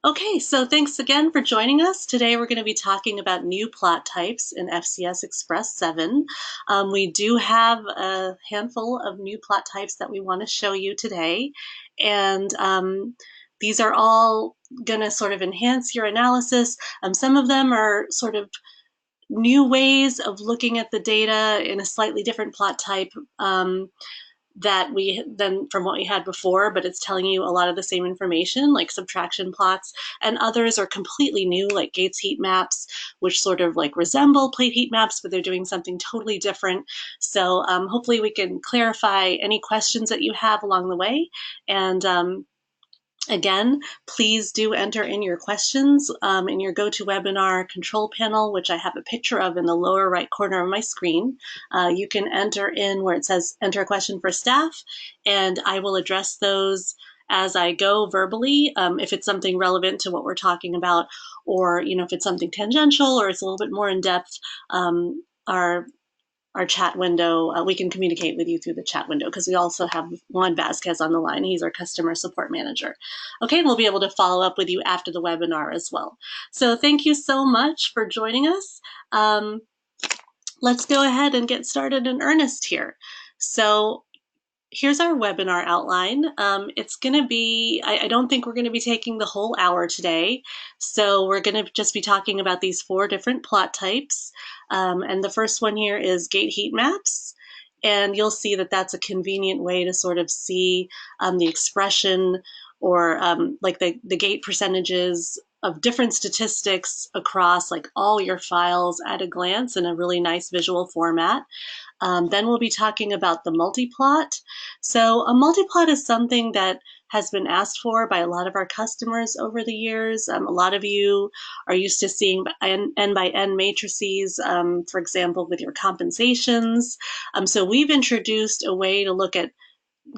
Okay, so thanks again for joining us. Today we're going to be talking about new plot types in FCS Express 7. We do have a handful of new plot types that we want to show you today, and these are all going to sort of enhance your analysis. Some of them are sort of new ways of looking at the data in a slightly different plot type. That we then from what we had before, but it's telling you a lot of the same information, like subtraction plots, and others are completely new, like Gates heat maps, which sort of like resemble plate heat maps, but they're doing something totally different. So hopefully we can clarify any questions that you have along the way. And again, please do enter in your questions in your GoToWebinar control panel, which I have a picture of in the lower right corner of my screen. You can enter in where it says enter a question for staff, and I will address those as I go verbally if it's something relevant to what we're talking about, or if it's something tangential or it's a little bit more in depth. Our chat window, we can communicate with you through the chat window because we also have Juan Vasquez on the line. He's our customer support manager. Okay, we'll be able to follow up with you after the webinar as well. So thank you so much for joining us. Let's go ahead and get started in earnest here. So here's our webinar outline. It's going to be, I don't think we're going to be taking the whole hour today. So we're going to just be talking about these 4 different plot types. And the first one here is gate heat maps. And you'll see that that's a convenient way to sort of see the expression or like the gate percentages of different statistics across like all your files at a glance in a really nice visual format. Then we'll be talking about the multiplot. So a multiplot is something that has been asked for by a lot of our customers over the years. A lot of you are used to seeing N by N matrices, for example, with your compensations. So we've introduced a way to look at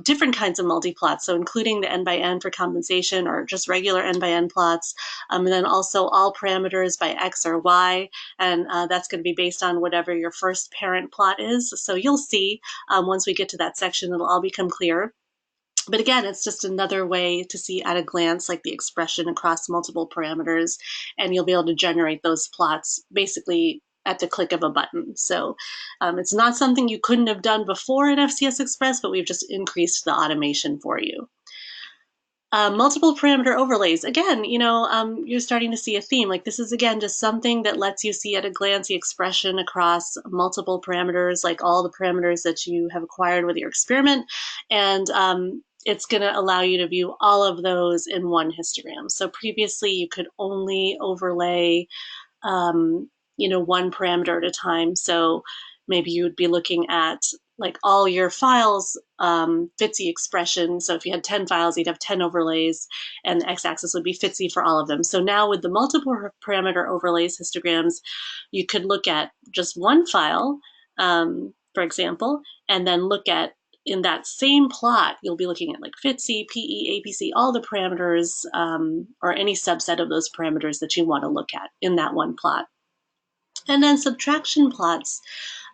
different kinds of multiplots, so including the n by n for compensation or just regular n by n plots, and then also all parameters by x or y, and that's going to be based on whatever your first parent plot is. So you'll see once we get to that section, it'll all become clear. But again, it's just another way to see at a glance like the expression across multiple parameters, and you'll be able to generate those plots basically at the click of a button. So it's not something you couldn't have done before in FCS Express, but we've just increased the automation for you. Multiple parameter overlays. Again, you're starting to see a theme. Like this is, again, just something that lets you see at a glance the expression across multiple parameters, like all the parameters that you have acquired with your experiment. And it's going to allow you to view all of those in one histogram. So previously you could only overlay, one parameter at a time. So maybe you would be looking at like all your files FTSE expression. So if you had 10 files, you'd have 10 overlays, and the x-axis would be FTSE for all of them. So now with the multiple parameter overlays histograms, you could look at just one file, for example, and then look at in that same plot, you'll be looking at like FTSE, PE, APC, all the parameters, or any subset of those parameters that you want to look at in that one plot. And then subtraction plots.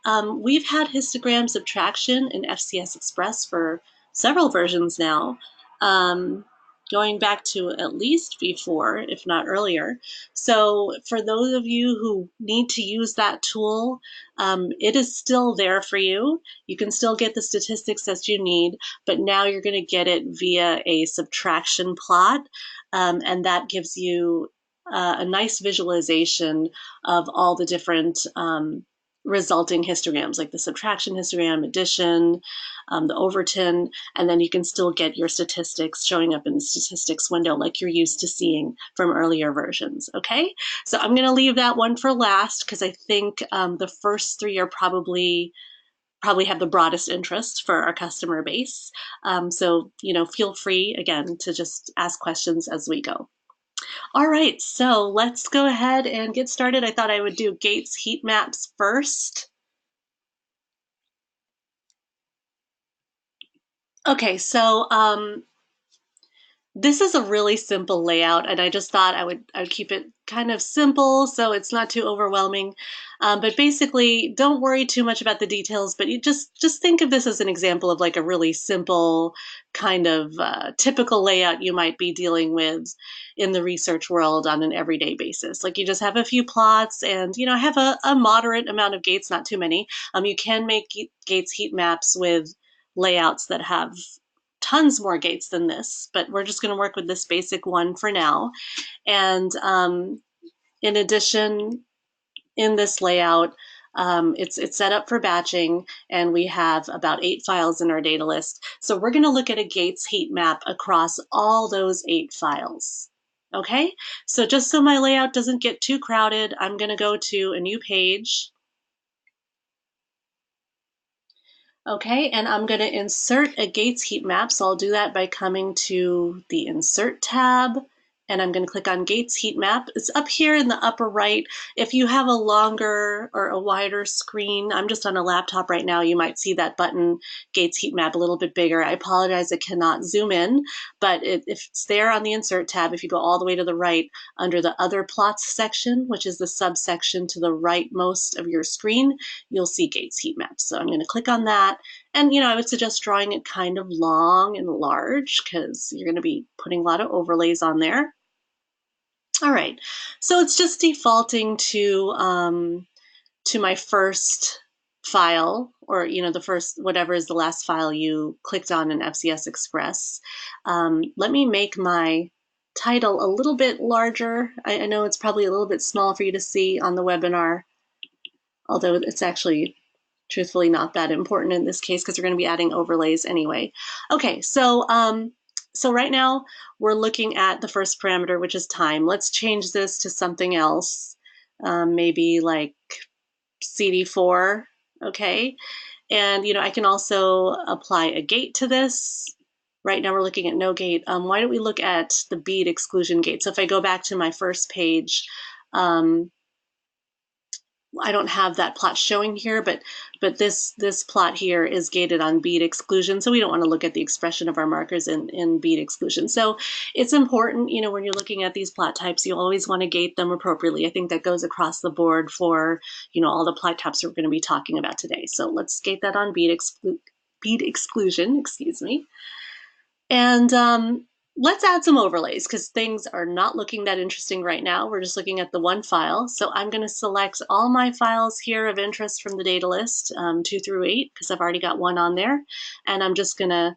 We've had histogram subtraction in FCS Express for several versions now, going back to at least V4, if not earlier. So for those of you who need to use that tool, it is still there for you. You can still get the statistics that you need, but now you're going to get it via a subtraction plot, and that gives you a nice visualization of all the different resulting histograms, like the subtraction histogram, addition, the Overton, and then you can still get your statistics showing up in the statistics window like you're used to seeing from earlier versions, okay? So I'm gonna leave that one for last because I think the first 3 are probably have the broadest interest for our customer base. So, feel free, again, to just ask questions as we go. All right, so let's go ahead and get started. I thought I would do Gates heat maps first. Okay, so This is a really simple layout, and I just thought I would keep it kind of simple so it's not too overwhelming. But basically, don't worry too much about the details, but you just think of this as an example of like a really simple kind of typical layout you might be dealing with in the research world on an everyday basis. Like you just have a few plots and, you know, have a moderate amount of gates, not too many. You can make gates heat maps with layouts that have tons more gates than this, but we're just going to work with this basic one for now. And in addition, in this layout, it's set up for batching, and we have about 8 files in our data list. So we're going to look at a gates heat map across all those 8 files. Okay, so just so my layout doesn't get too crowded, I'm going to go to a new page. Okay, and I'm going to insert a gates heat map. So I'll do that by coming to the Insert tab, and I'm going to click on Gates Heat Map. It's up here in the upper right. If you have a longer or a wider screen, I'm just on a laptop right now, you might see that button, Gates Heat Map, a little bit bigger. I apologize, it cannot zoom in, but if it's there on the Insert tab, if you go all the way to the right, under the Other Plots section, which is the subsection to the rightmost of your screen, you'll see Gates Heat Map. So I'm going to click on that. And, you know, I would suggest drawing it kind of long and large because you're going to be putting a lot of overlays on there. All right, so it's just defaulting to my first file, or, you know, the first, whatever is the last file you clicked on in FCS Express. Let me make my title a little bit larger. I know it's probably a little bit small for you to see on the webinar, although it's actually truthfully not that important in this case because we're going to be adding overlays anyway. Okay, so so right now we're looking at the first parameter, which is time. Let's change this to something else, maybe like CD4, okay? And, you know, I can also apply a gate to this. Right now we're looking at no gate. Why don't we look at the bead exclusion gate? So if I go back to my first page, I don't have that plot showing here, but this plot here is gated on bead exclusion, so we don't want to look at the expression of our markers in bead exclusion. So it's important, you know, when you're looking at these plot types, you always want to gate them appropriately. I think that goes across the board for, you know, all the plot types we're going to be talking about today. So let's gate that on bead exclusion, excuse me. And let's add some overlays because things are not looking that interesting right now. We're just looking at the one file. So I'm going to select all my files here of interest from the data list, 2 through 8, because I've already got one on there. And I'm just going to,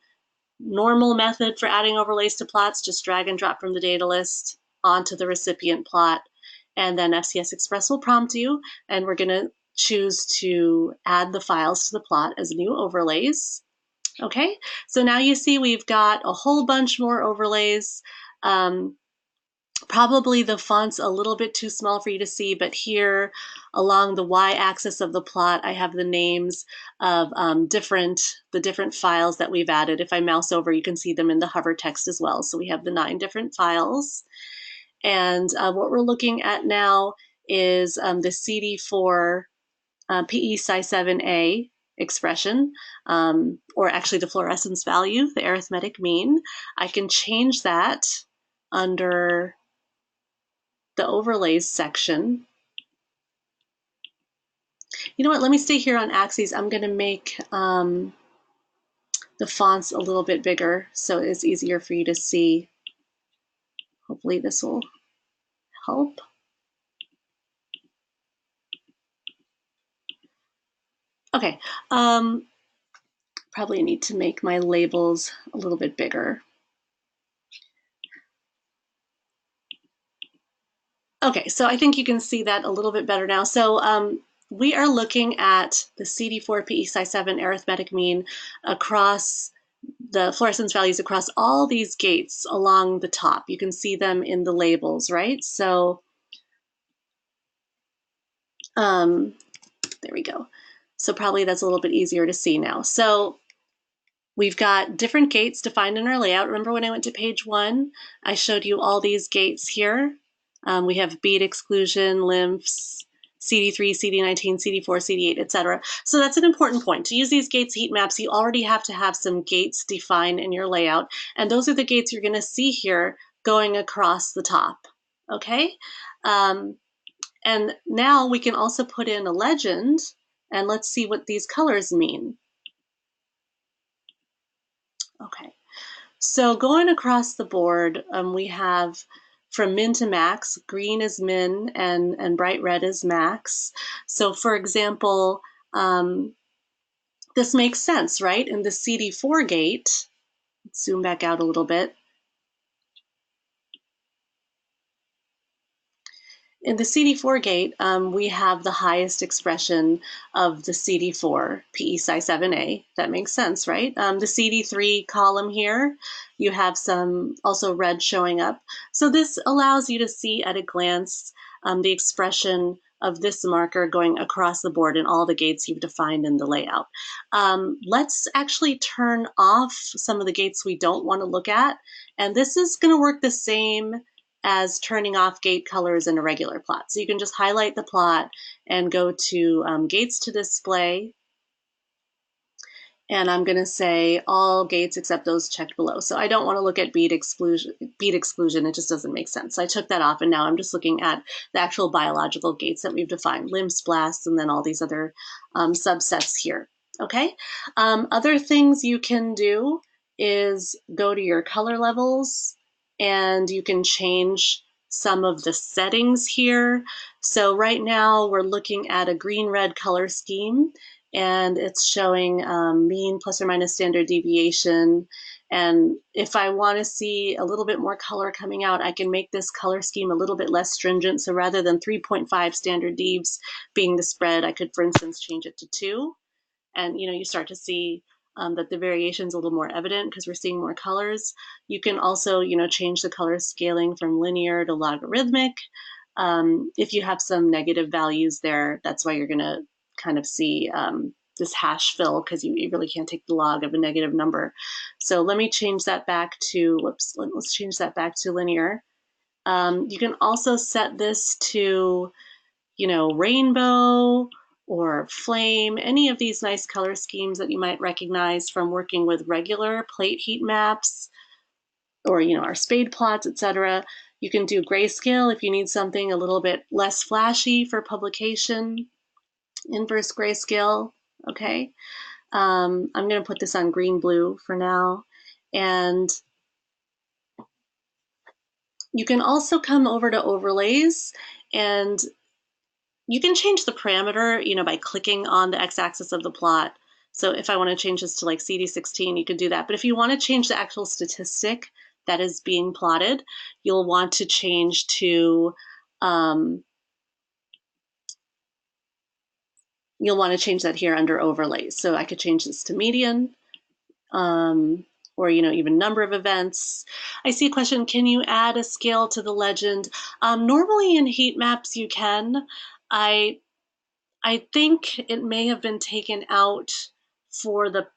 normal method for adding overlays to plots, just drag and drop from the data list onto the recipient plot. And then FCS Express will prompt you, and we're going to choose to add the files to the plot as new overlays. Okay, so now you see we've got a whole bunch more overlays. Probably the font's a little bit too small for you to see, but here along the y-axis of the plot, I have the names of the different files that we've added. If I mouse over, you can see them in the hover text as well. So we have the 9 different files. And what we're looking at now is the CD4 PE Sci7A expression, or actually the fluorescence value, the arithmetic mean. I can change that under the overlays section. You know what, let me stay here on axes. I'm going to make the fonts a little bit bigger so it's easier for you to see. Hopefully this will help. Okay, probably need to make my labels a little bit bigger. Okay, so I think you can see that a little bit better now. So we are looking at the CD4 PE Sci7 arithmetic mean across the fluorescence values across all these gates along the top. You can see them in the labels, right? So there we go. So probably that's a little bit easier to see now. So we've got different gates defined in our layout. Remember when I went to page 1, I showed you all these gates here. We have bead exclusion, lymphs, CD3, CD19, CD4, CD8, etc. So that's an important point. To use these gates heat maps, you already have to have some gates defined in your layout. And those are the gates you're going to see here going across the top. Okay? And now we can also put in a legend, and let's see what these colors mean. Okay. So going across the board, we have from min to max, green is min and bright red is max. So for example, this makes sense, right? In the CD4 gate, let's zoom back out a little bit. In the CD4 gate, we have the highest expression of the CD4 PE size 7A. That makes sense, right? The CD3 column here, you have some also red showing up. So this allows you to see at a glance the expression of this marker going across the board in all the gates you've defined in the layout. Let's actually turn off some of the gates we don't want to look at. And this is going to work the same as turning off gate colors in a regular plot. So you can just highlight the plot and go to gates to display. And I'm going to say all gates except those checked below. So I don't want to look at bead exclusion. It just doesn't make sense. So I took that off, and now I'm just looking at the actual biological gates that we've defined, limb blasts, and then all these other subsets here. Okay. Other things you can do is go to your color levels, and you can change some of the settings here. So right now we're looking at a green-red color scheme, and it's showing mean plus or minus standard deviation. And if I want to see a little bit more color coming out, I can make this color scheme a little bit less stringent. So rather than 3.5 standard devs being the spread, I could, for instance, change it to 2. And you start to see that the variation is a little more evident because we're seeing more colors. You can also change the color scaling from linear to logarithmic. If you have some negative values there, that's why you're going to kind of see this hash fill, because you really can't take the log of a negative number. So let me change that back to, let's change that back to linear. You can also set this to, rainbow or flame, any of these nice color schemes that you might recognize from working with regular plate heat maps or our spade plots, etc. You can do grayscale if you need something a little bit less flashy for publication. Inverse grayscale, okay. I'm going to put this on green-blue for now. And you can also come over to overlays, and you can change the parameter, by clicking on the x-axis of the plot. So if I want to change this to like CD16, you could do that. But if you want to change the actual statistic that is being plotted, you'll want to change to you'll want to change that here under overlays. So I could change this to median, or even number of events. I see a question, can you add a scale to the legend? Normally in Heatmaps you can. I think it may have been taken out for the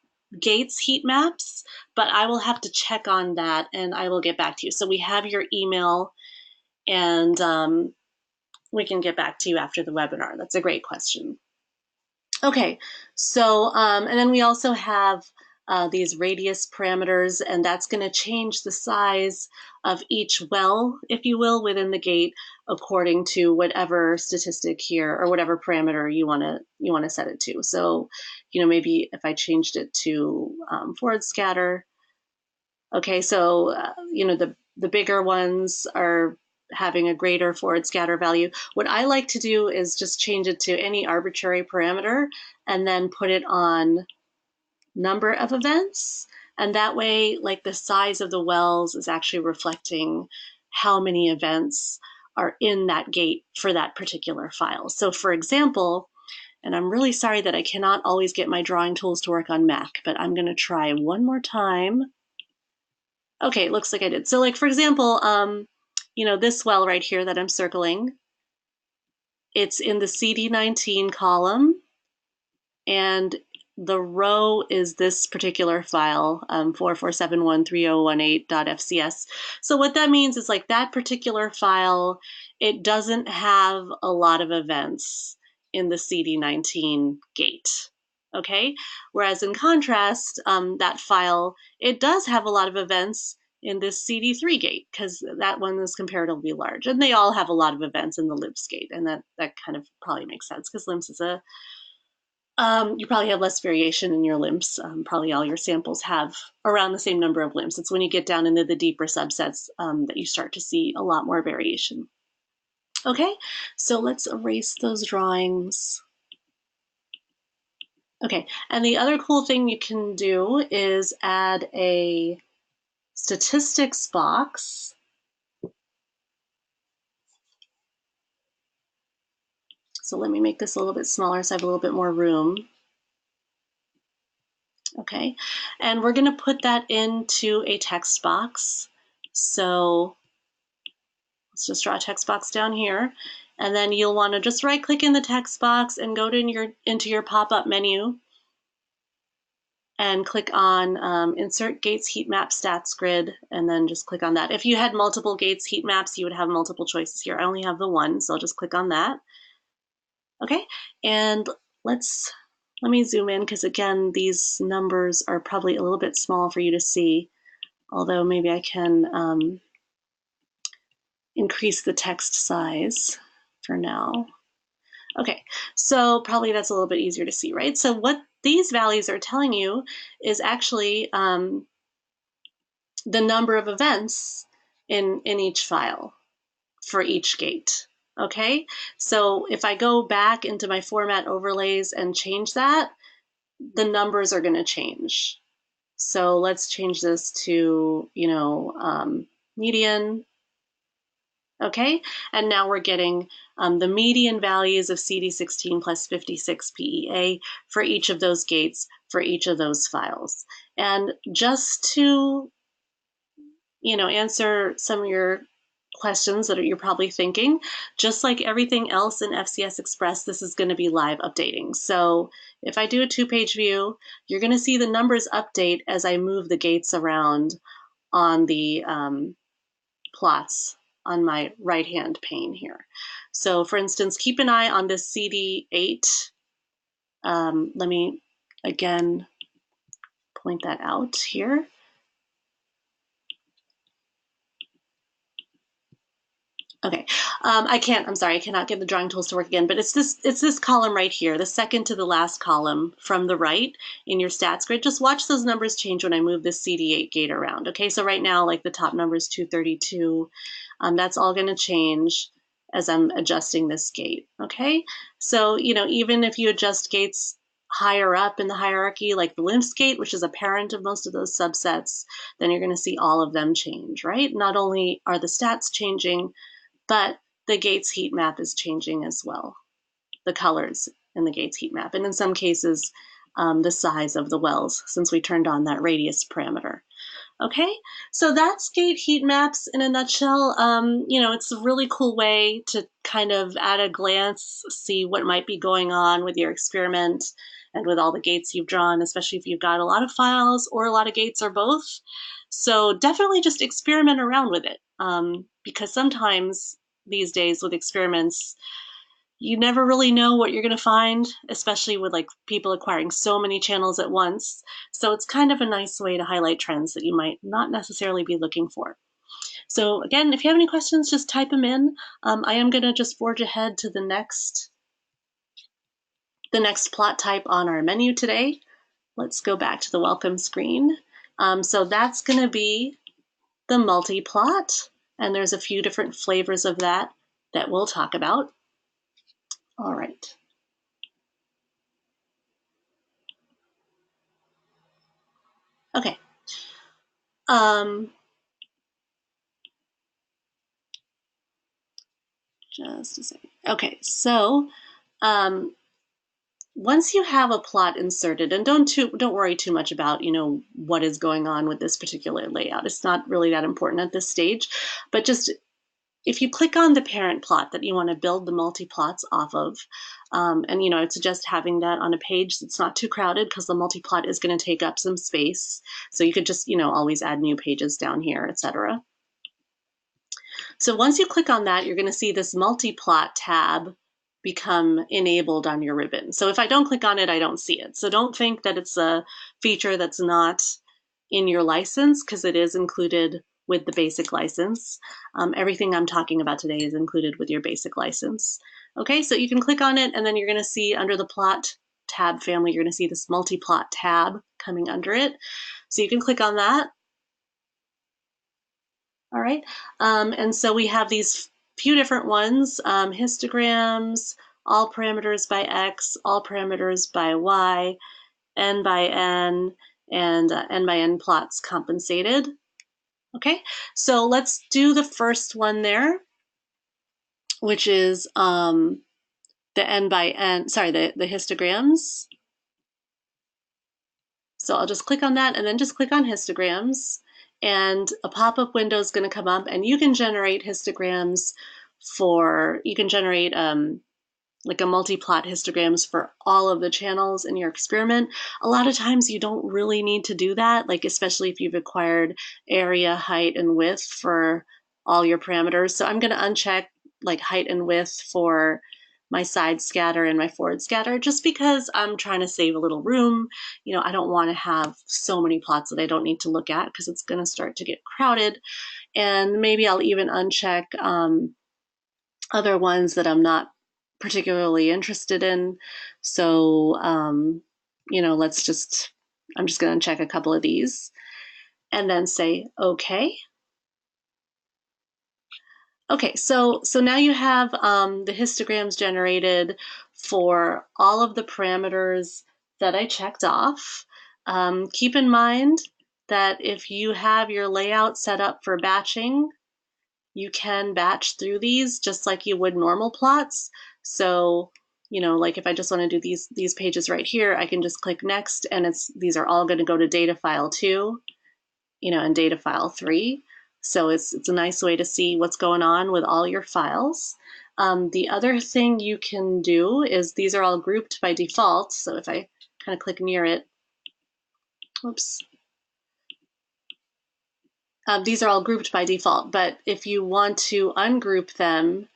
Gates heat maps, but I will have to check on that and I will get back to you. So we have your email, and we can get back to you after the webinar. That's a great question. Okay, so and then we also have these radius parameters, and that's going to change the size of each well, if you will, within the gate according to whatever statistic here or whatever parameter you want to set it to. So, maybe if I changed it to forward scatter. Okay, so the bigger ones are having a greater forward scatter value. What I like to do is just change it to any arbitrary parameter and then put it on number of events. And that way, like, the size of the wells is actually reflecting how many events are in that gate for that particular file. So for example, and I'm really sorry that I cannot always get my drawing tools to work on Mac, but I'm going to try one more time. Okay, it looks like I did. So like, for example, this well right here that I'm circling, it's in the CD19 column, and the row is this particular file, 44713018.fcs. So what that means is like that particular file, it doesn't have a lot of events in the CD19 gate. Okay, whereas in contrast, that file, it does have a lot of events in this CD3 gate because that one is comparatively large, and they all have a lot of events in the limps gate, and that kind of probably makes sense because limps is a you probably have less variation in your limps. Probably all your samples have around the same number of limps. It's when you get down into the deeper subsets that you start to see a lot more variation. Okay, so let's erase those drawings. Okay, and the other cool thing you can do is add a statistics box. So let me make this a little bit smaller so I have a little bit more room. Okay, and we're going to put that into a text box. So let's just draw a text box down here. And then you'll want to just right click in the text box and go to into your pop-up menu and click on Insert Gates Heatmap Stats Grid, and then just click on that. If you had multiple Gates Heatmaps, you would have multiple choices here. I only have the one, so I'll just click on that. Okay, and let me zoom in because again, these numbers are probably a little bit small for you to see, although maybe I can increase the text size for now. Okay, so probably that's a little bit easier to see, right? So what these values are telling you is actually the number of events in each file for each gate. Okay, so if I go back into my format overlays and change that, the numbers are going to change. So let's change this to, median. Okay, and now we're getting the median values of CD16 plus 56 PEA for each of those gates for each of those files. And just to, answer some of your questions that you're probably thinking, just like everything else in FCS Express, this is going to be live updating. So if I do a 2-page view, you're going to see the numbers update as I move the gates around on the plots on my right-hand pane here. So for instance, keep an eye on this CD8. Let me again point that out here. Okay, I cannot get the drawing tools to work again, but it's this column right here, the second to the last column from the right in your stats grid. Just watch those numbers change when I move this CD8 gate around. Okay, so right now, like the top number is 232. That's all going to change as I'm adjusting this gate. Okay, so even if you adjust gates higher up in the hierarchy, like the limps gate, which is a parent of most of those subsets, then you're going to see all of them change, right? Not only are the stats changing, but the gates heat map is changing as well, the colors in the gates heat map, and in some cases, the size of the wells, since we turned on that radius parameter. Okay, so that's gate heat maps in a nutshell. It's a really cool way to kind of at a glance see what might be going on with your experiment and with all the gates you've drawn, especially if you've got a lot of files or a lot of gates or both. So definitely just experiment around with it, because sometimes these days with experiments, you never really know what you're going to find, especially with like people acquiring so many channels at once. So it's kind of a nice way to highlight trends that you might not necessarily be looking for. So again, if you have any questions, just type them in. I am going to just forge ahead to the next plot type on our menu today. Let's go back to the welcome screen. So that's going to be the MultiPlot, and there's a few different flavors of that we'll talk about. All right. Okay. Just a second. Okay, so once you have a plot inserted, and don't worry too much about what is going on with this particular layout. It's not really that important at this stage, but just if you click on the parent plot that you want to build the MultiPlots off of, and I'd suggest having that on a page that's not too crowded because the multiplot is going to take up some space. So you could just, always add new pages down here, etc. So once you click on that, you're going to see this MultiPlot tab become enabled on your ribbon. So if I don't click on it, I don't see it. So don't think that it's a feature that's not in your license, because it is included with the basic license. Everything I'm talking about today is included with your basic license. Okay, so you can click on it, and then you're going to see under the plot tab family, you're going to see this MultiPlot tab coming under it. So you can click on that. All right, and so we have these few different ones, histograms, all parameters by X, all parameters by Y, N by N, and N by N plots compensated. Okay, so let's do the first one there, which is the N by N, sorry, the histograms. So I'll just click on that and then just click on histograms, and a pop-up window is going to come up, and you can generate histograms you can generate like a multi-plot histograms for all of the channels in your experiment. A lot of times you don't really need to do that, like especially if you've acquired area, height, and width for all your parameters. So I'm going to uncheck like height and width for my side scatter and my forward scatter, just because I'm trying to save a little room. I don't want to have so many plots that I don't need to look at, because it's going to start to get crowded. And maybe I'll even uncheck other ones that I'm not particularly interested in. So, I'm just going to check a couple of these and then say, okay. Okay, so now you have the histograms generated for all of the parameters that I checked off. Keep in mind that if you have your layout set up for batching, you can batch through these just like you would normal plots. So, like if I just want to do these pages right here, I can just click next, and these are all going to go to data file 2, and data file 3. So it's a nice way to see what's going on with all your files. The other thing you can do is these are all grouped by default. So if I kind of click near it, oops. These are all grouped by default, but if you want to ungroup them,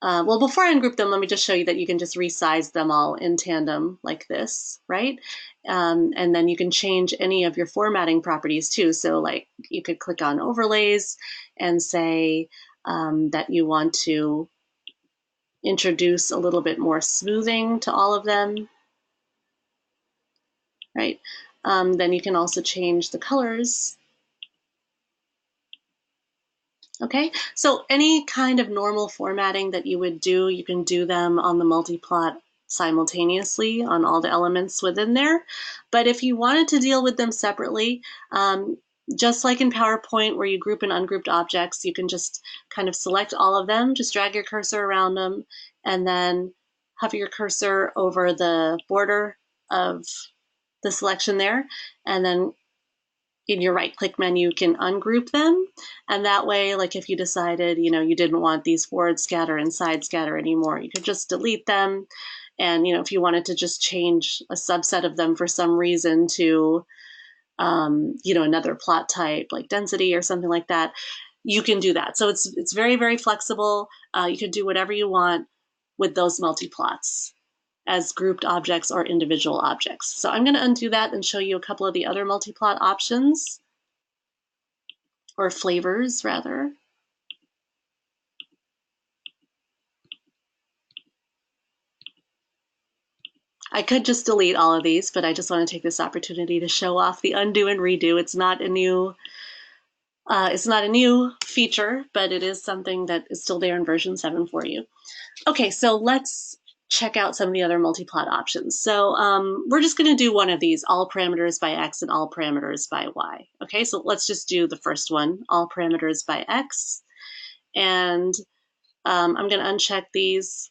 well, before I ungroup them, let me just show you that you can just resize them all in tandem like this, right? And then you can change any of your formatting properties too. So like you could click on overlays and say that you want to introduce a little bit more smoothing to all of them, right? Then you can also change the colors. Okay, so any kind of normal formatting that you would do, you can do them on the multiplot simultaneously on all the elements within there. But if you wanted to deal with them separately, just like in PowerPoint where you group and ungrouped objects, you can just kind of select all of them, just drag your cursor around them, and then hover your cursor over the border of the selection there, and then in your right-click menu, you can ungroup them. And that way, like if you decided, you didn't want these forward scatter and side scatter anymore, you could just delete them. And, if you wanted to just change a subset of them for some reason to, another plot type like density or something like that, you can do that. So it's very, very flexible. You can do whatever you want with those multiplots as grouped objects or individual objects. So I'm going to undo that and show you a couple of the other multiplot options, or flavors rather. I could just delete all of these, but I just want to take this opportunity to show off the undo and redo. It's not a new feature, but it is something that is still there in version 7 for you. Okay, so let's check out some of the other multiplot options. So we're just going to do one of these, all parameters by X and all parameters by Y. Okay, so let's just do the first one, all parameters by X. And I'm going to uncheck these.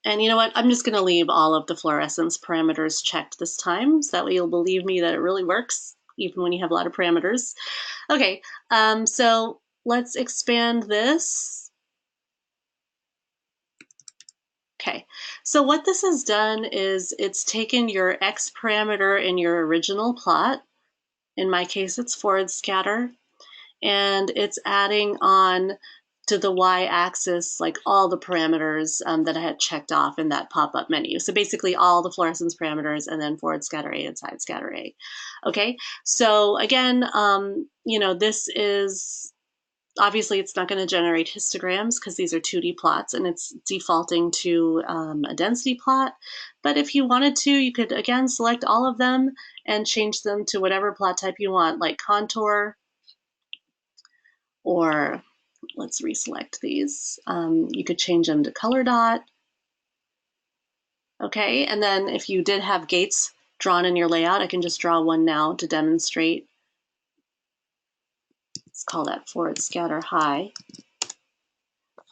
And you know what? I'm just going to leave all of the fluorescence parameters checked this time, so that way you'll believe me that it really works, even when you have a lot of parameters. Okay, so let's expand this. Okay, so what this has done is it's taken your X parameter in your original plot. In my case, it's forward scatter, and it's adding on to the y-axis like all the parameters that I had checked off in that pop-up menu. So basically all the fluorescence parameters and then forward scatter A and side scatter A. Okay, so again, you know, this is obviously it's not going to generate histograms because these are 2D plots and it's defaulting to a density plot. But if you wanted to, you could again select all of them and change them to whatever plot type you want, like contour, or let's reselect these. You could change them to color dot. Okay, and then if you did have gates drawn in your layout, I can just draw one now to demonstrate. Let's call that forward scatter high.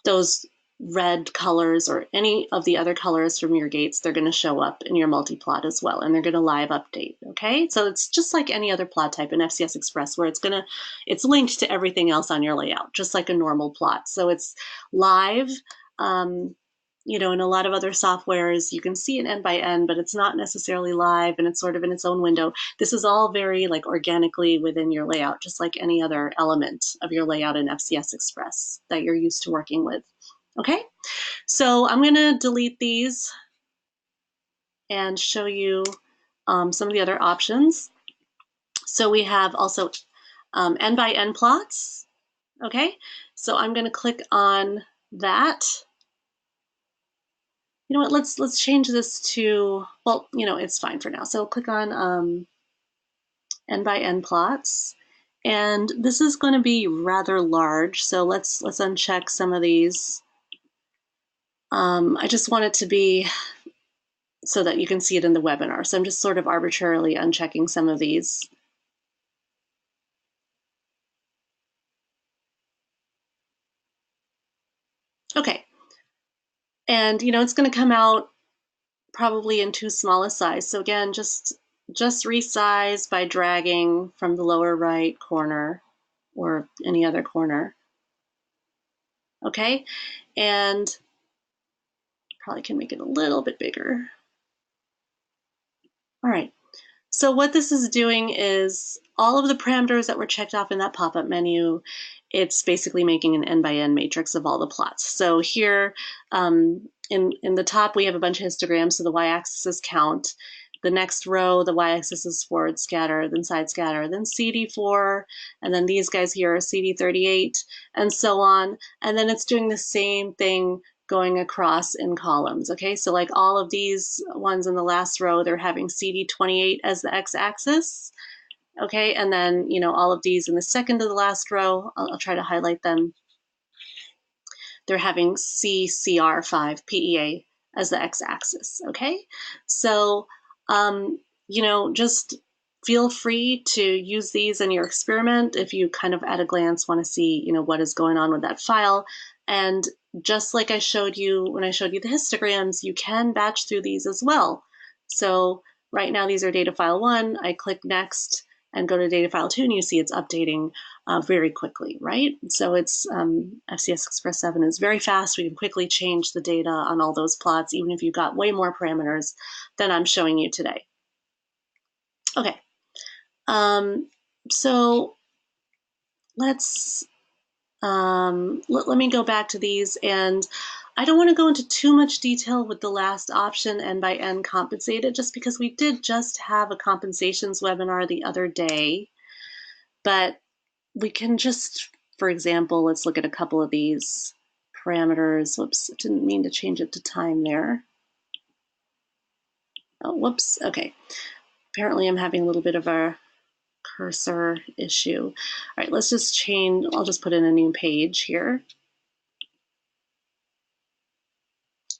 Those red colors or any of the other colors from your gates, they're going to show up in your multi-plot as well, and they're going to live update. Okay, so it's just like any other plot type in FCS Express where it's linked to everything else on your layout, just like a normal plot. So it's live. You know, in a lot of other softwares, you can see it end by end, but it's not necessarily live and it's sort of in its own window. This is all very like organically within your layout, just like any other element of your layout in FCS Express that you're used to working with. Okay, so I'm going to delete these and show you some of the other options. So we have also N by N plots. Okay, so I'm going to click on that. You know what, let's change this to, well, you know, it's fine for now. So click on N by N plots. And this is going to be rather large. So let's uncheck some of these. I just want it to be so that you can see it in the webinar. So I'm just sort of arbitrarily unchecking some of these. Okay. And you know, it's going to come out probably in too small a size. So again, just resize by dragging from the lower right corner or any other corner. Okay, and probably can make it a little bit bigger. All right, so what this is doing is all of the parameters that were checked off in that pop-up menu, it's basically making an n by n matrix of all the plots. So here in the top, we have a bunch of histograms, so the y-axis is count. The next row, the y-axis is forward scatter, then side scatter, then CD4, and then these guys here are CD38, and so on. And then it's doing the same thing going across in columns. Okay, so like all of these ones in the last row, they're having CD28 as the x-axis. Okay, and then, you know, all of these in the second to the last row, I'll try to highlight them. They're having CCR5 PEA as the x-axis. Okay, so you know, just feel free to use these in your experiment if you kind of at a glance want to see, you know, what is going on with that file. And just like I showed you when I showed you the histograms, you can batch through these as well. So right now these are data file 1. I click next and go to data file 2, and you see it's updating very quickly, right? So it's FCS Express 7 is very fast. We can quickly change the data on all those plots, even if you've got way more parameters than I'm showing you today. Okay, so let's let me go back to these, and I don't want to go into too much detail with the last option, N by N compensated, just because we did just have a compensations webinar the other day. But we can just, for example, let's look at a couple of these parameters. Whoops, didn't mean to change it to time there. Oh, whoops, okay. Apparently I'm having a little bit of a cursor issue. All right, let's just change, I'll just put in a new page here.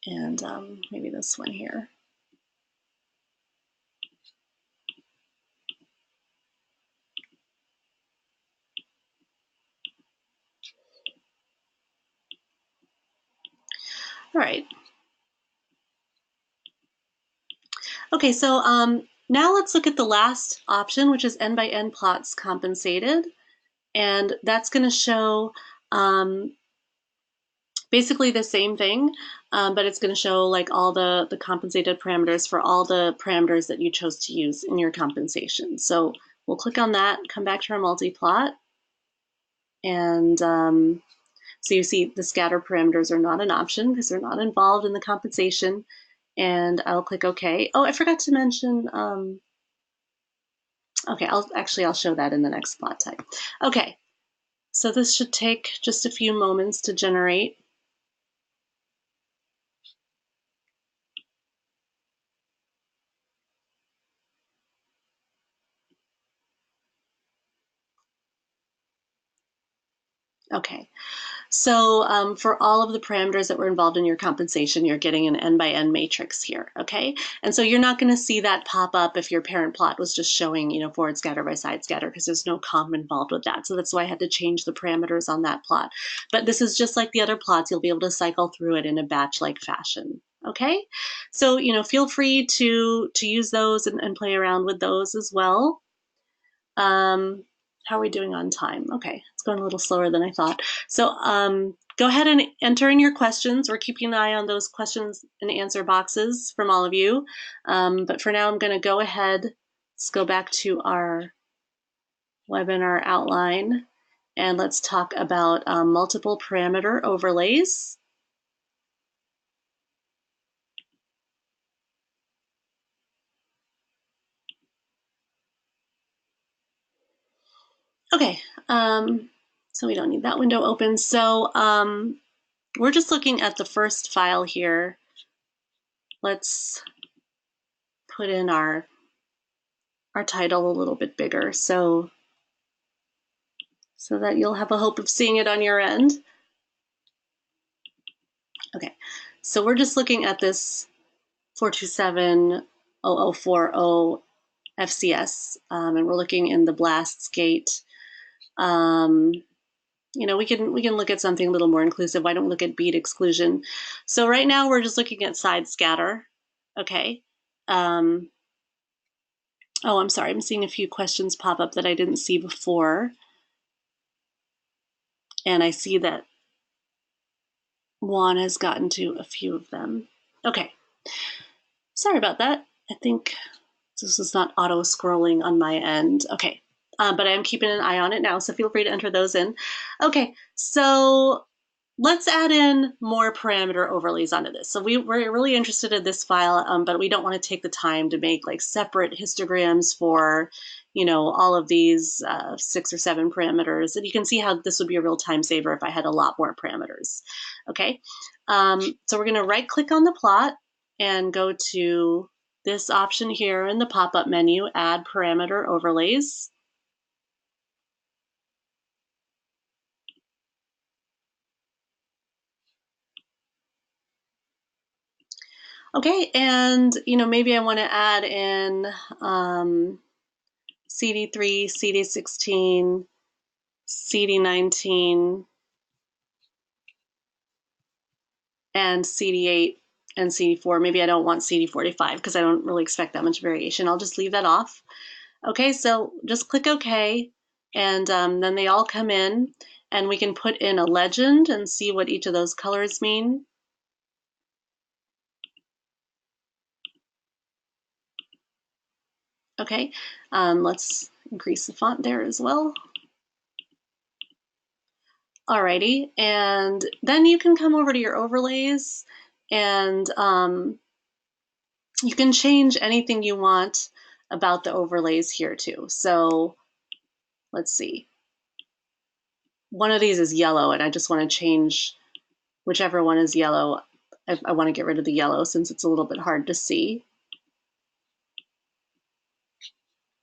And maybe this one here. All right. Okay, so now let's look at the last option, which is N by N plots compensated. and that's going to show basically the same thing, but it's going to show like all the compensated parameters for all the parameters that you chose to use in your compensation. So we'll click on that, come back to our multiplot, and so you see the scatter parameters are not an option because they're not involved in the compensation. And I'll click OK. Oh, I forgot to mention, okay, I'll show that in the next plot type. Okay, so this should take just a few moments to generate. Okay, so for all of the parameters that were involved in your compensation, you're getting an n by n matrix here, okay? And so you're not going to see that pop up if your parent plot was just showing, forward scatter by side scatter, because there's no comp involved with that. So that's why I had to change the parameters on that plot. But this is just like the other plots. You'll be able to cycle through it in a batch-like fashion, okay? So, feel free to use those and play around with those as well. How are we doing on time? Okay, it's going a little slower than I thought. So go ahead and enter in your questions. We're keeping an eye on those questions and answer boxes from all of you. But for now, I'm going to go ahead. Let's go back to our webinar outline, and let's talk about multiple parameter overlays. Okay, so we don't need that window open. So we're just looking at the first file here. Let's put in our title a little bit bigger so that you'll have a hope of seeing it on your end. Okay, so we're just looking at this 4270040 FCS, and we're looking in the blasts gate. We can look at something a little more inclusive. Why don't we look at bead exclusion? So right now we're just looking at side scatter. Okay. Oh, I'm sorry. I'm seeing a few questions pop up that I didn't see before. And I see that Juan has gotten to a few of them. Okay. Sorry about that. I think this is not auto scrolling on my end. Okay. But I am keeping an eye on it now, so feel free to enter those in. Okay, so let's add in more parameter overlays onto this. So we're really interested in this file, but we don't want to take the time to make like separate histograms for, all of these 6 or 7 parameters. And you can see how this would be a real time saver if I had a lot more parameters. Okay, so we're going to right click on the plot and go to this option here in the pop-up menu, Add Parameter Overlays. Okay, and maybe I want to add in CD3, CD16, CD19, and CD8 and CD4. Maybe I don't want CD45 because I don't really expect that much variation. I'll just leave that off. Okay, so just click OK, and then they all come in, and we can put in a legend and see what each of those colors mean. Okay, let's increase the font there as well. Alrighty, and then you can come over to your overlays, and you can change anything you want about the overlays here too. So let's see. One of these is yellow, and I just want to change whichever one is yellow. I want to get rid of the yellow since it's a little bit hard to see.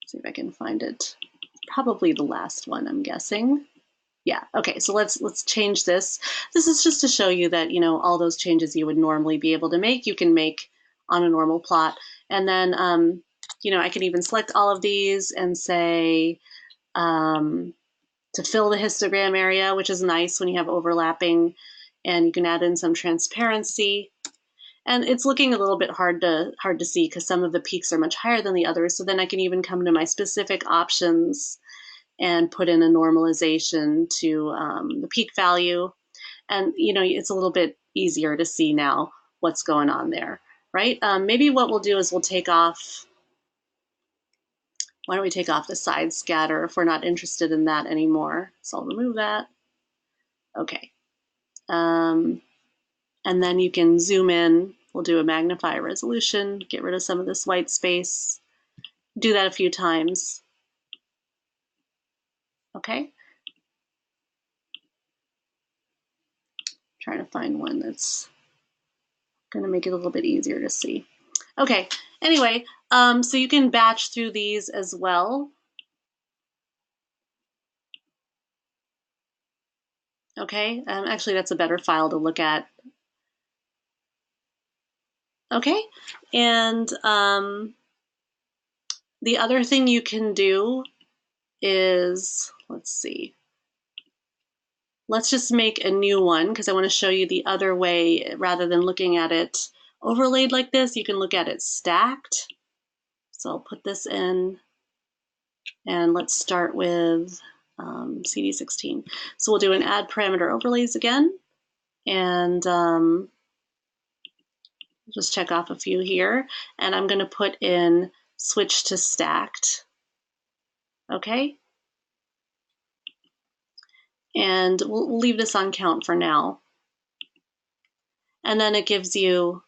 See if I can find it. Probably the last one, I'm guessing. Yeah, okay, so let's change this. This is just to show you that, all those changes you would normally be able to make, you can make on a normal plot. And then, I can even select all of these and say to fill the histogram area, which is nice when you have overlapping, and you can add in some transparency. And it's looking a little bit hard to see because some of the peaks are much higher than the others. So then I can even come to my specific options and put in a normalization to the peak value. And it's a little bit easier to see now what's going on there, right? Maybe what we'll do is we'll take off, why don't we take off the side scatter if we're not interested in that anymore. So I'll remove that. Okay. And then you can zoom in. We'll do a magnify resolution, get rid of some of this white space. Do that a few times. Okay. Trying to find one that's going to make it a little bit easier to see. Okay. Anyway, so you can batch through these as well. Okay. Actually, that's a better file to look at. Okay. And the other thing you can do is, let's see. Let's just make a new one because I want to show you the other way. Rather than looking at it overlaid like this, you can look at it stacked. So I'll put this in, and let's start with CD16. So we'll do an add parameter overlays again, and just check off a few here. And I'm going to put in switch to stacked. Okay. And we'll leave this on count for now. And then it gives you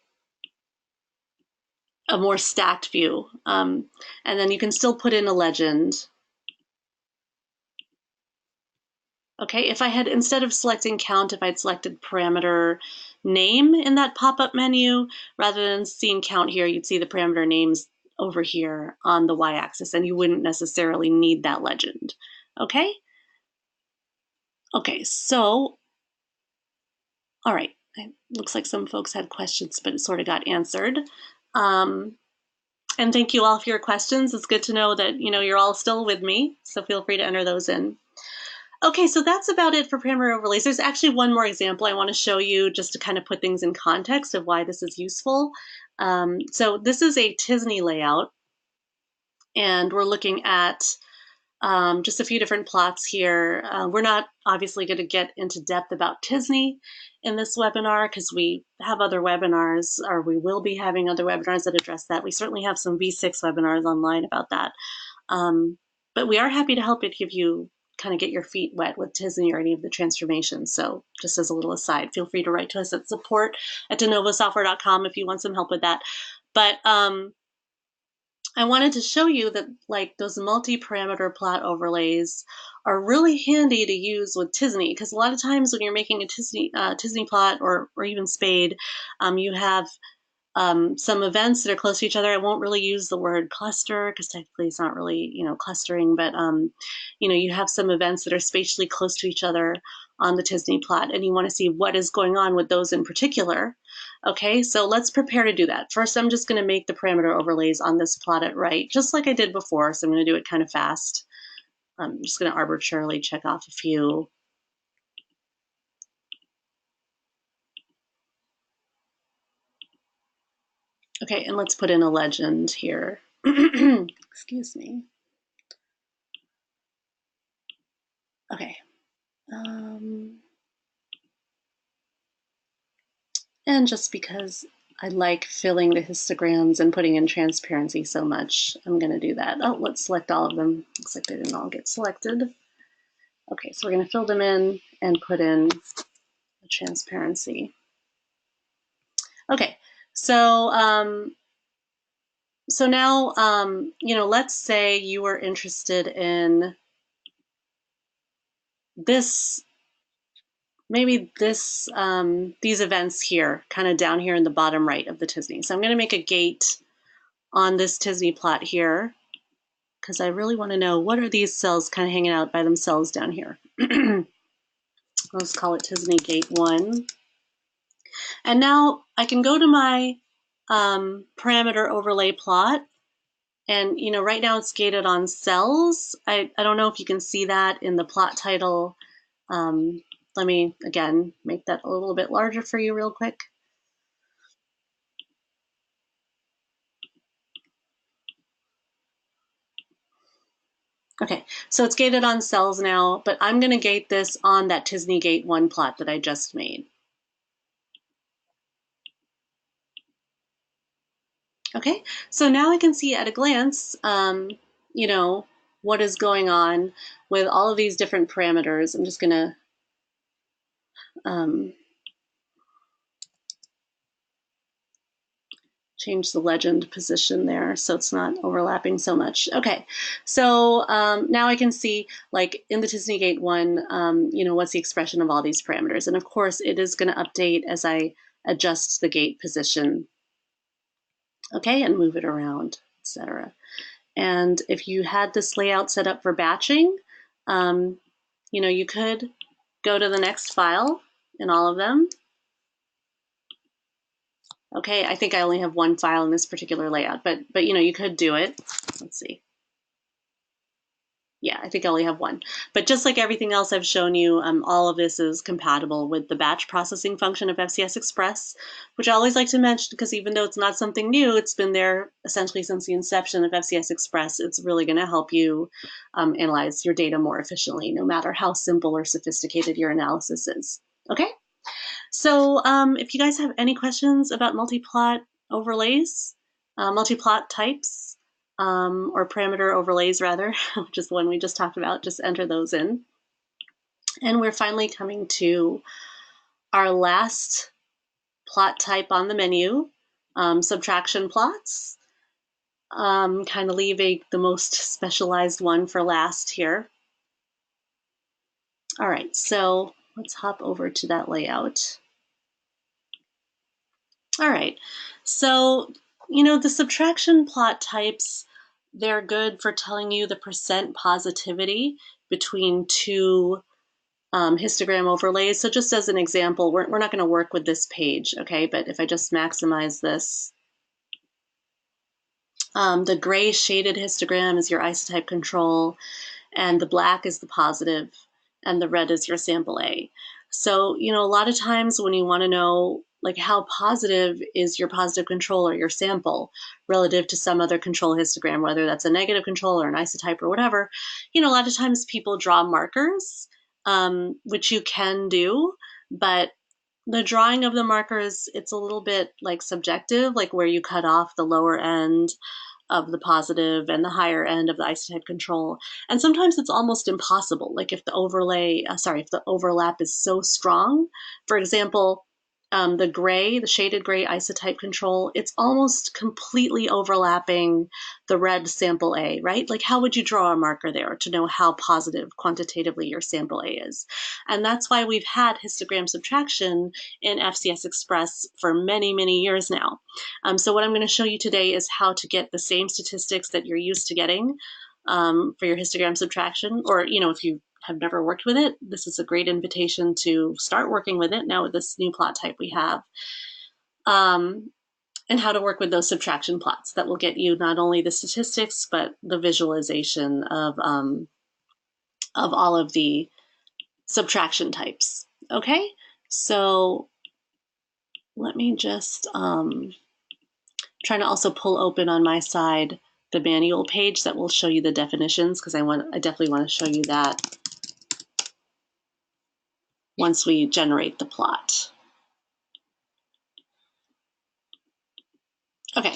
a more stacked view. And then you can still put in a legend. Okay, if I had, instead of selecting count, if I'd selected parameter name in that pop-up menu, rather than seeing count here, you'd see the parameter names over here on the y-axis, and you wouldn't necessarily need that legend. Okay? Okay, so, all right. It looks like some folks had questions, but it sort of got answered. And thank you all for your questions. It's good to know that you're all still with me, so feel free to enter those in. Okay, so that's about it for parameter overlays. There's actually one more example I want to show you just to kind of put things in context of why this is useful. So this is a Tisney layout, and we're looking at just a few different plots here. We're not obviously going to get into depth about Tisney in this webinar because we have other webinars, or we will be having other webinars that address that. We certainly have some V6 webinars online about that. But we are happy to help it give you kind of get your feet wet with Tisney or any of the transformations. So just as a little aside, feel free to write to us at support@denovosoftware.com if you want some help with that. But I wanted to show you that like those multi-parameter plot overlays are really handy to use with Tisney, because a lot of times when you're making a Tisney plot or even Spade, you have some events that are close to each other. I won't really use the word cluster because technically it's not really, clustering, but, you have some events that are spatially close to each other on the Tisney plot, and you want to see what is going on with those in particular. Okay, so let's prepare to do that. First, I'm just going to make the parameter overlays on this plot at right, just like I did before. So I'm going to do it kind of fast. I'm just going to arbitrarily check off a few. Okay, and let's put in a legend here. Excuse me. Okay. And just because I like filling the histograms and putting in transparency so much, I'm going to do that. Oh, let's select all of them. Looks like they didn't all get selected. Okay, so we're going to fill them in and put in the transparency. Okay, so now, let's say you were interested in this, maybe this, these events here, kind of down here in the bottom right of the Tisney. So I'm going to make a gate on this Tisney plot here, because I really want to know what are these cells kind of hanging out by themselves down here. Let's call it Tisney Gate 1. And now I can go to my parameter overlay plot. And, right now it's gated on cells. I don't know if you can see that in the plot title. Let me, again, make that a little bit larger for you real quick. Okay, so it's gated on cells now, but I'm going to gate this on that Tisney Gate 1 plot that I just made. Okay, so now I can see at a glance, you know, what is going on with all of these different parameters. I'm just going to change the legend position there so it's not overlapping so much. Okay, so now I can see, like in the Tisney Gate 1, you know, what's the expression of all these parameters. And of course, it is going to update as I adjust the gate position, okay, and move it around, etc. And if you had this layout set up for batching, you know, you could go to the next file in all of them. Okay, I think I only have one file in this particular layout, but you know, you could do it. Let's see. Yeah, I think I only have one. But just like everything else I've shown you, all of this is compatible with the batch processing function of FCS Express, which I always like to mention because even though it's not something new, it's been there essentially since the inception of FCS Express. It's really going to help you analyze your data more efficiently, no matter how simple or sophisticated your analysis is. Okay, so if you guys have any questions about multi-plot overlays, multi-plot types, or parameter overlays rather, which is the one we just talked about, just enter those in. And we're finally coming to our last plot type on the menu, subtraction plots. Kind of leaving the most specialized one for last here. All right, so let's hop over to that layout. All right, so, you know, the subtraction plot types, they're good for telling you the percent positivity between two histogram overlays. So just as an example, we're not going to work with this page, okay? But if I just maximize this, the gray shaded histogram is your isotype control, and the black is the positive, and the red is your sample A. So, you know, a lot of times when you want to know like how positive is your positive control or your sample relative to some other control histogram, whether that's a negative control or an isotype or whatever, you know, a lot of times people draw markers, which you can do, but the drawing of the markers, it's a little bit like subjective, like where you cut off the lower end of the positive and the higher end of the isotype control. And sometimes it's almost impossible. Like if the if the overlap is so strong, for example, the shaded gray isotype control, it's almost completely overlapping the red sample A, right? Like how would you draw a marker there to know how positive quantitatively your sample A is? And that's why we've had histogram subtraction in FCS Express for many, many years now. So what I'm going to show you today is how to get the same statistics that you're used to getting for your histogram subtraction, or, you know, if you have never worked with it, this is a great invitation to start working with it now with this new plot type we have, and how to work with those subtraction plots that will get you not only the statistics, but the visualization of all of the subtraction types. Okay, so let me just trying to also pull open on my side the manual page that will show you the definitions, because I definitely want to show you that once we generate the plot. Okay,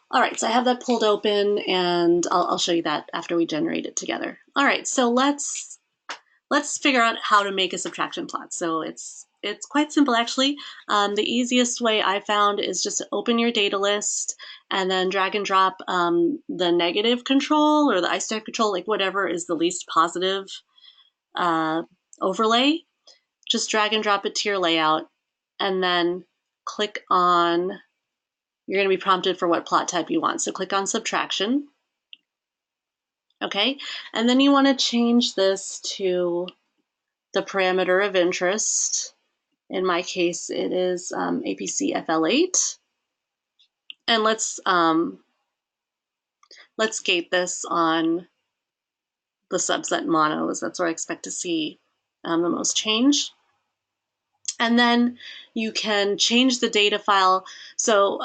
all right, so I have that pulled open, and I'll show you that after we generate it together. All right, so let's figure out how to make a subtraction plot. So it's quite simple, actually. The easiest way I found is just open your data list and then drag and drop the negative control or the isotype control, like whatever is the least positive overlay. Just drag and drop it to your layout, and then click on, you're going to be prompted for what plot type you want. So click on subtraction. Okay, and then you want to change this to the parameter of interest. In my case, it is APC FL8. And let's gate this on the subset monos. That's where I expect to see the most change. And then you can change the data file. So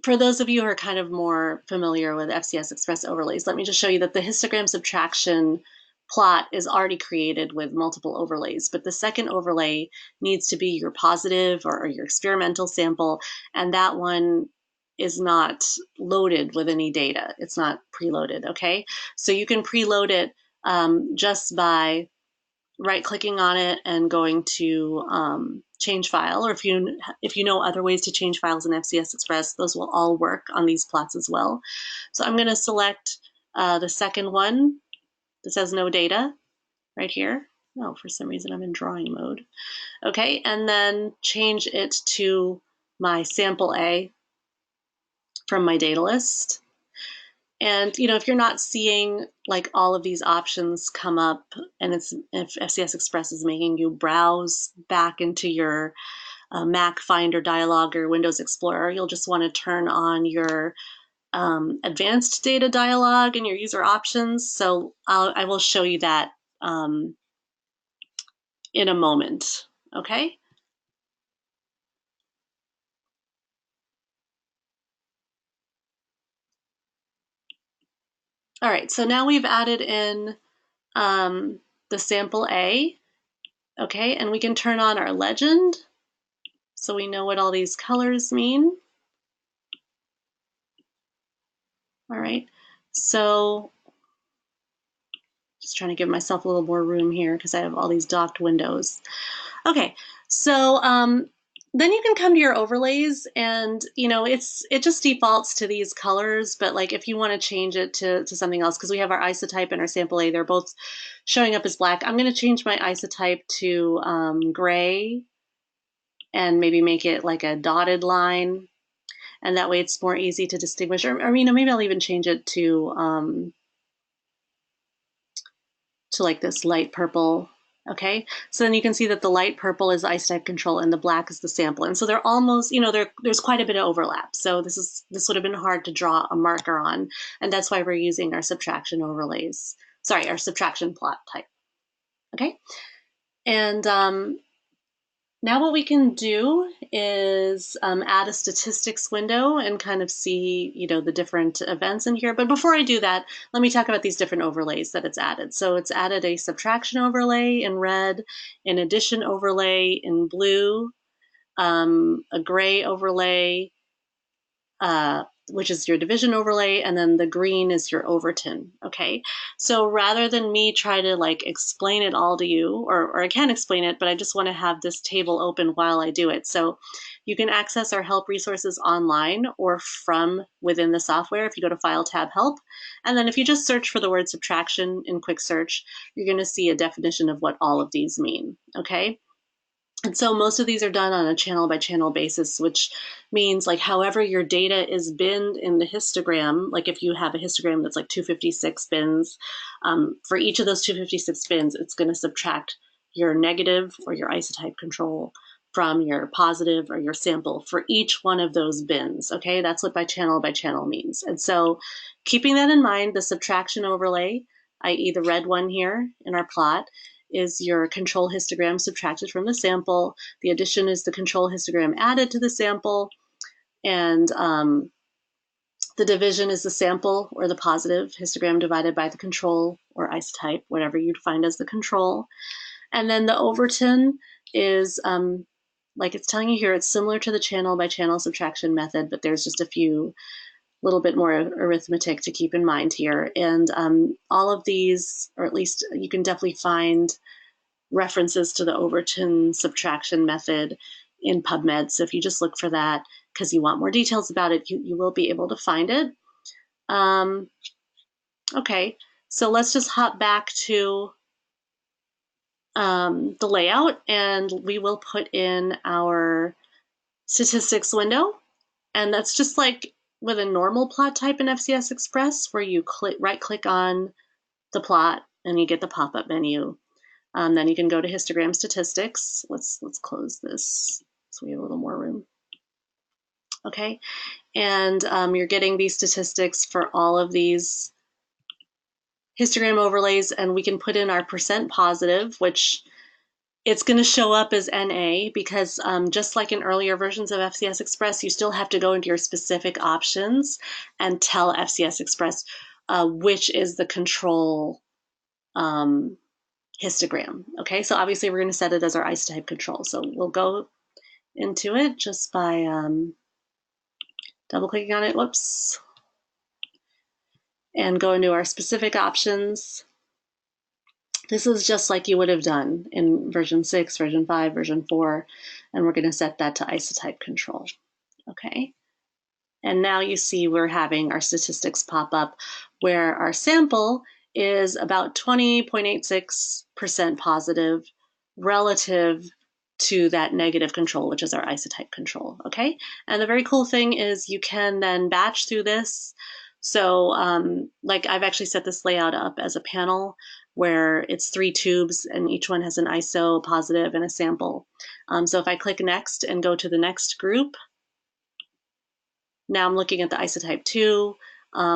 for those of you who are kind of more familiar with FCS Express overlays, let me just show you that the histogram subtraction plot is already created with multiple overlays, but the second overlay needs to be your positive or your experimental sample, and that one is not loaded with any data. It's not preloaded, okay? So you can preload it just by right-clicking on it and going to change file, or if you know other ways to change files in FCS Express, those will all work on these plots as well. So I'm going to select the second one that says no data right here. Oh, for some reason I'm in drawing mode. Okay, and then change it to my sample A from my data list. And if you're not seeing like all of these options come up, and if FCS Express is making you browse back into your Mac Finder dialog or Windows Explorer, you'll just want to turn on your advanced data dialog and your user options. So I will show you that in a moment, okay? All right, so now we've added in the sample A, okay, and we can turn on our legend so we know what all these colors mean. All right, so just trying to give myself a little more room here because I have all these docked windows. Okay, so then you can come to your overlays, and it just defaults to these colors, but like if you want to change it to something else, because we have our isotype and our sample A, they're both showing up as black. I'm going to change my isotype to gray and maybe make it like a dotted line, and that way it's more easy to distinguish. Or maybe I'll even change it to like this light purple. Okay, so then you can see that the light purple is isotype control and the black is the sample. And so they're almost, there's quite a bit of overlap. So this would have been hard to draw a marker on. And that's why we're using our subtraction overlays. Sorry, our subtraction plot type. Okay, and now what we can do is add a statistics window and kind of see, the different events in here. But before I do that, let me talk about these different overlays that it's added. So it's added a subtraction overlay in red, an addition overlay in blue, a gray overlay, which is your division overlay, and then the green is your Overton, okay? So rather than me try to like explain it all to you, or I can explain it, but I just want to have this table open while I do it. So you can access our help resources online or from within the software if you go to File tab Help. And then if you just search for the word subtraction in quick search, you're going to see a definition of what all of these mean, okay? And so most of these are done on a channel by channel basis, which means like however your data is binned in the histogram, like if you have a histogram that's like 256 bins, for each of those 256 bins, it's going to subtract your negative or your isotype control from your positive or your sample for each one of those bins. Okay, that's what by channel means. And so keeping that in mind, the subtraction overlay, i.e. the red one here in our plot, is your control histogram subtracted from the sample. The addition is the control histogram added to the sample. And the division is the sample or the positive histogram divided by the control or isotype, whatever you'd find as the control. And then the Overton is, like it's telling you here, it's similar to the channel by channel subtraction method, but there's just a few little bit more arithmetic to keep in mind here. And all of these, or at least you can definitely find references to the Overton subtraction method in PubMed. So if you just look for that because you want more details about it, you will be able to find it. Okay, so let's just hop back to the layout, and we will put in our statistics window. And that's just like with a normal plot type in FCS Express, where you right-click on the plot and you get the pop-up menu. Then you can go to histogram statistics. Let's close this so we have a little more room. Okay, and you're getting these statistics for all of these histogram overlays, and we can put in our % positive, which It's going to show up as NA because just like in earlier versions of FCS Express, you still have to go into your specific options and tell FCS Express which is the control histogram. Okay, so obviously we're going to set it as our isotype control. So we'll go into it just by double clicking on it, whoops, and go into our specific options. This is just like you would have done in version 6, version 5, version 4, and we're going to set that to isotype control. Okay, and now you see we're having our statistics pop up where our sample is about 20.86% positive relative to that negative control, which is our isotype control. Okay, and the very cool thing is you can then batch through this. So like I've actually set this layout up as a panel where it's 3 tubes and each one has an ISO, positive, and a sample. So if I click next and go to the next group, now I'm looking at the isotype 2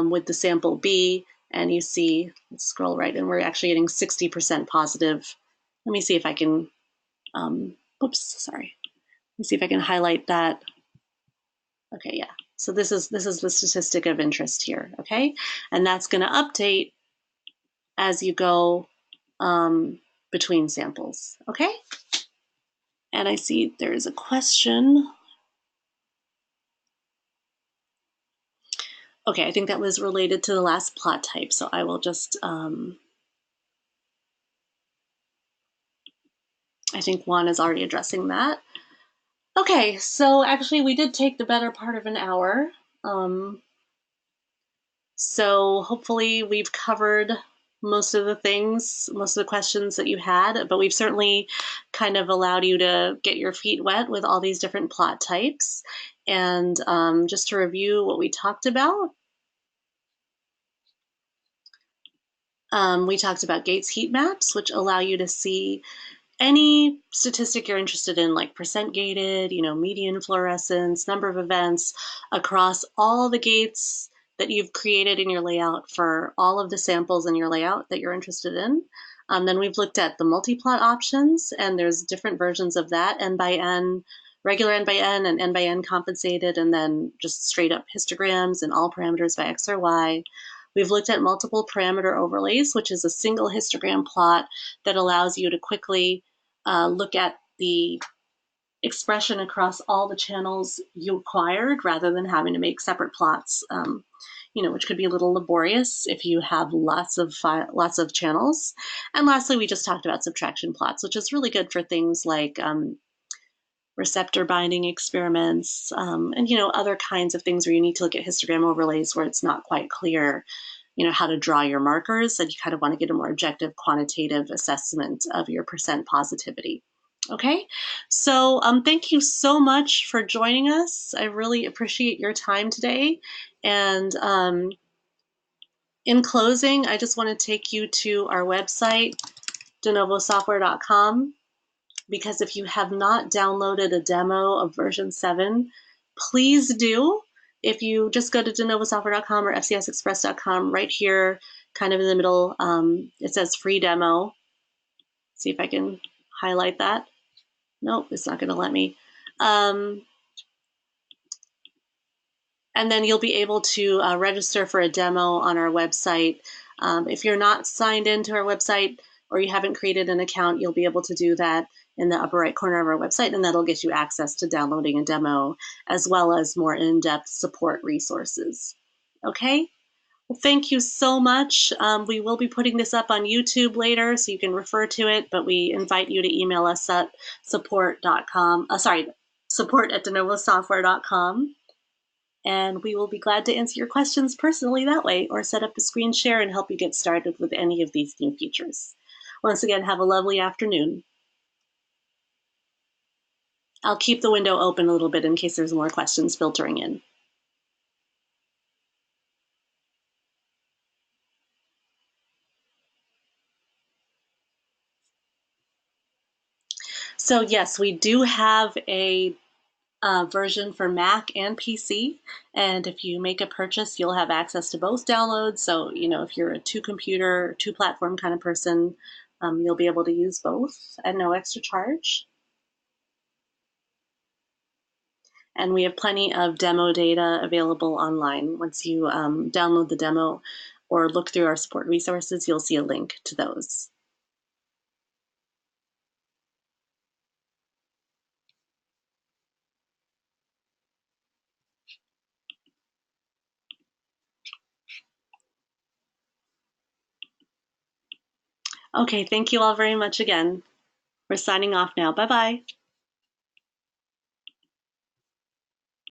with the sample B, and you see, let's scroll right, and we're actually getting 60% positive. Let me see if I can, oops, sorry. Let me see if I can highlight that. Okay, yeah. So this is the statistic of interest here, okay? And that's gonna update as you go between samples, okay? And I see there is a question. Okay, I think that was related to the last plot type, so I will just, I think Juan is already addressing that. Okay, so actually we did take the better part of an hour. So hopefully we've covered most of the things, most of the questions that you had, but we've certainly kind of allowed you to get your feet wet with all these different plot types. And just to review what we talked about, we talked about Gates heat maps, which allow you to see any statistic you're interested in, like percent gated, median fluorescence, number of events across all the gates that you've created in your layout for all of the samples in your layout that you're interested in. Then we've looked at the MultiPlot options, and there's different versions of that, N by N, regular N by N, and N by N compensated, and then just straight up histograms and all parameters by X or Y. We've looked at multiple parameter overlays, which is a single histogram plot that allows you to quickly look at the expression across all the channels you acquired rather than having to make separate plots, which could be a little laborious if you have lots of channels. And lastly, we just talked about subtraction plots, which is really good for things like receptor binding experiments, and other kinds of things where you need to look at histogram overlays where it's not quite clear how to draw your markers, and you kind of want to get a more objective quantitative assessment of your percent positivity. Okay, so thank you so much for joining us. I really appreciate your time today. And in closing, I just want to take you to our website, denovosoftware.com. Because if you have not downloaded a demo of version 7, please do. If you just go to denovosoftware.com or fcsexpress.com, right here, kind of in the middle, it says free demo. See if I can highlight that. Nope, it's not going to let me. And then you'll be able to register for a demo on our website. If you're not signed into our website or you haven't created an account, you'll be able to do that in the upper right corner of our website, and that'll get you access to downloading a demo as well as more in-depth support resources. Okay, well, thank you so much. We will be putting this up on YouTube later, so you can refer to it, but we invite you to email us at support@denovosoftware.com, and we will be glad to answer your questions personally that way, or set up a screen share and help you get started with any of these new features. Once again, have a lovely afternoon. I'll keep the window open a little bit in case there's more questions filtering in. So yes, we do have a version for Mac and PC, and if you make a purchase, you'll have access to both downloads. So if you're a two-computer, two-platform kind of person, You'll be able to use both at no extra charge. And we have plenty of demo data available online. Once you download the demo or look through our support resources, you'll see a link to those. Okay, thank you all very much again. We're signing off now. Bye-bye.